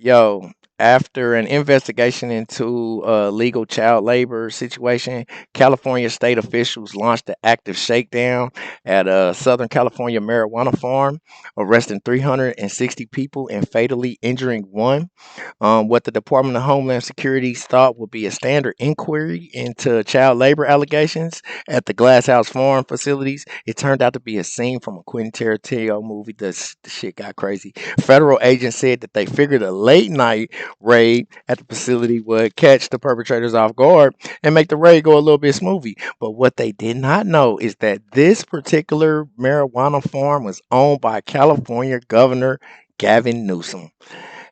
Yo, after an investigation into legal child labor situation, California state officials launched an active shakedown at a Southern California marijuana farm, arresting 360 people and fatally injuring one. What the Department of Homeland Security thought would be a standard inquiry into child labor allegations at the Glass House Farm facilities, it turned out to be a scene from a Quentin Tarantino movie. The shit got crazy. Federal agents said that they figured a late night raid at the facility would catch the perpetrators off guard and make the raid go a little bit smoothly. But what they did not know is that this particular marijuana farm was owned by California Governor Gavin Newsom.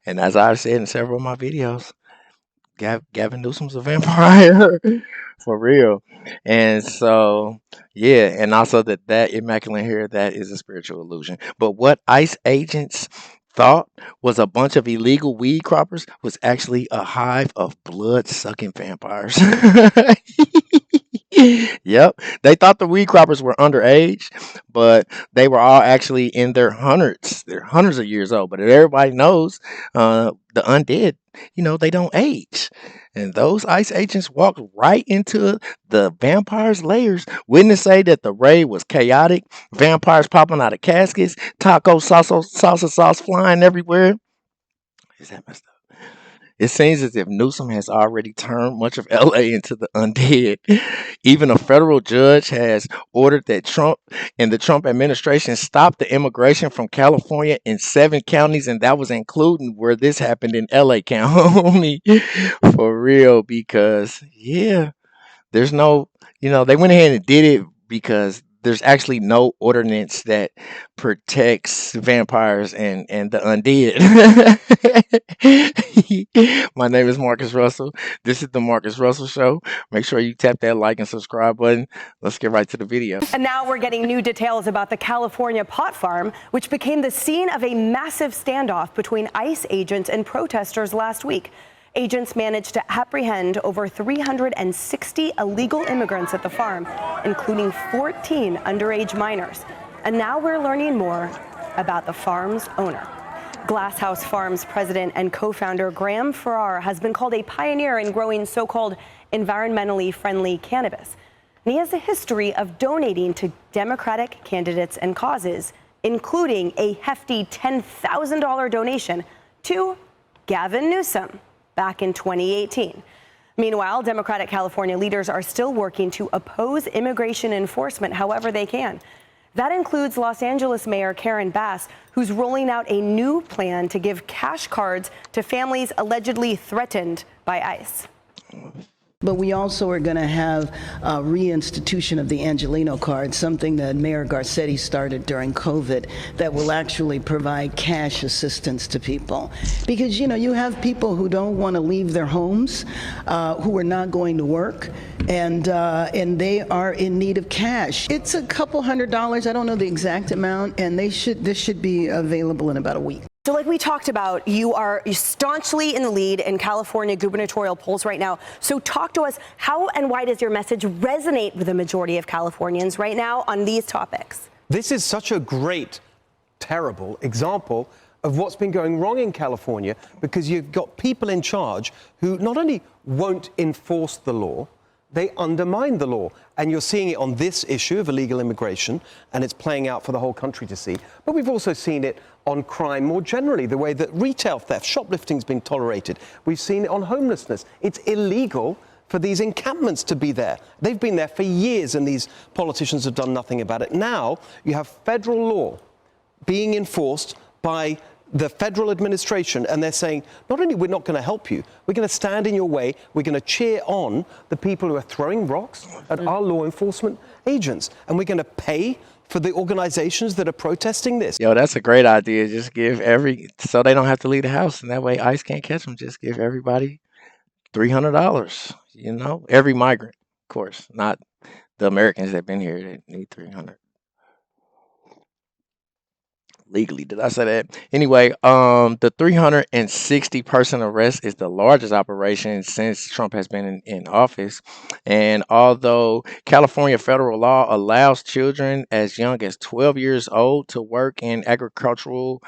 And as I've said in several of my videos, Gavin Newsom's a vampire for real. And so, yeah, and also that immaculate hair, that is a spiritual illusion. But what ICE agents thought was a bunch of illegal weed croppers was actually a hive of blood sucking vampires. Yep. They thought the weed croppers were underage, but they were all actually in their hundreds. They're hundreds of years old. But everybody knows the undead, they don't age. And those ICE agents walked right into the vampires' layers. Witnesses say that the raid was chaotic, vampires popping out of caskets, taco salsa sauce flying everywhere. Is that messed up? It seems as if Newsom has already turned much of LA into the undead. Even a federal judge has ordered that Trump and the Trump administration stop the immigration from California in 7 counties, and that was including where this happened in LA County. For real, because, yeah, there's no, they went ahead and did it because there's actually no ordinance that protects vampires and the undead. My name is Marcus Russell. This is the Marcus Russell Show. Make sure you tap that like and subscribe button. Let's get right to the video. And now we're getting new details about the California pot farm, which became the scene of a massive standoff between ICE agents and protesters last week. Agents managed to apprehend over 360 illegal immigrants at the farm, including 14 underage minors. And now we're learning more about the farm's owner. Glass House Farms president and co-founder Graham Farrar has been called a pioneer in growing so-called environmentally friendly cannabis. And he has a history of donating to Democratic candidates and causes, including a hefty $10,000 donation to Gavin Newsom back in 2018. Meanwhile, Democratic California leaders are still working to oppose immigration enforcement however they can. That includes Los Angeles Mayor Karen Bass, who's rolling out a new plan to give cash cards to families allegedly threatened by ICE. But we also are going to have a reinstitution of the Angelino card, something that Mayor Garcetti started during COVID, that will actually provide cash assistance to people. Because, you have people who don't want to leave their homes, who are not going to work, and they are in need of cash. It's a couple $100s, I don't know the exact amount, and this should be available in about a week. So like we talked about, you are staunchly in the lead in California gubernatorial polls right now. So talk to us, how and why does your message resonate with the majority of Californians right now on these topics? This is such a great, terrible example of what's been going wrong in California, because you've got people in charge who not only won't enforce the law, they undermine the law. And you're seeing it on this issue of illegal immigration, and it's playing out for the whole country to see. But we've also seen it on crime more generally, the way that retail theft, shoplifting has been tolerated. We've seen it on homelessness. It's illegal for these encampments to be there. They've been there for years, and these politicians have done nothing about it. Now you have federal law being enforced by the federal administration, and they're saying, not only we're not going to help you, we're going to stand in your way, we're going to cheer on the people who are throwing rocks at our law enforcement agents, and we're going to pay for the organizations that are protesting this. Yo, that's a great idea. Just give so they don't have to leave the house, and that way ICE can't catch them. Just give everybody $300, every migrant, of course, not the Americans that have been here that need 300. Legally, did I say that? Anyway, the 360 person arrest is the largest operation since Trump has been in office. And although California federal law allows children as young as 12 years old to work in agricultural,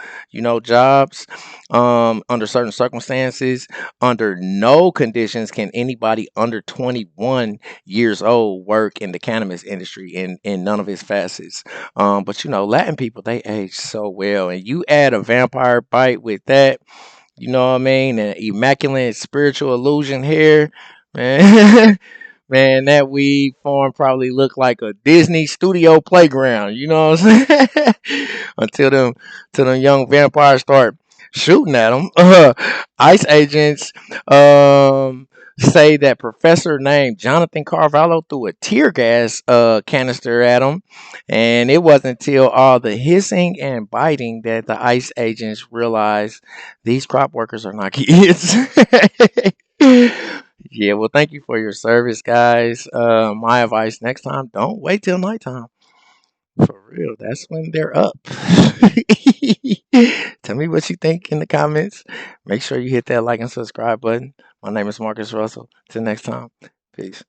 jobs, under certain circumstances, under no conditions can anybody under 21 years old work in the cannabis industry in none of its facets. But Latin people, they age so well, and you add a vampire bite with that, you know what I mean, and immaculate spiritual illusion hair, man. Man, that weed farm probably looked like a Disney studio playground. You know what I'm saying? Until them young vampires start shooting at them. ICE agents say that professor named Jonathan Carvalho threw a tear gas canister at him, and it wasn't until all the hissing and biting that the ICE agents realized these crop workers are not kids. Yeah, well, thank you for your service, guys. My advice next time: don't wait till nighttime. For real, that's when they're up. Tell me what you think in the comments. Make sure you hit that like and subscribe button. My name is Marcus Russell. Till next time, peace.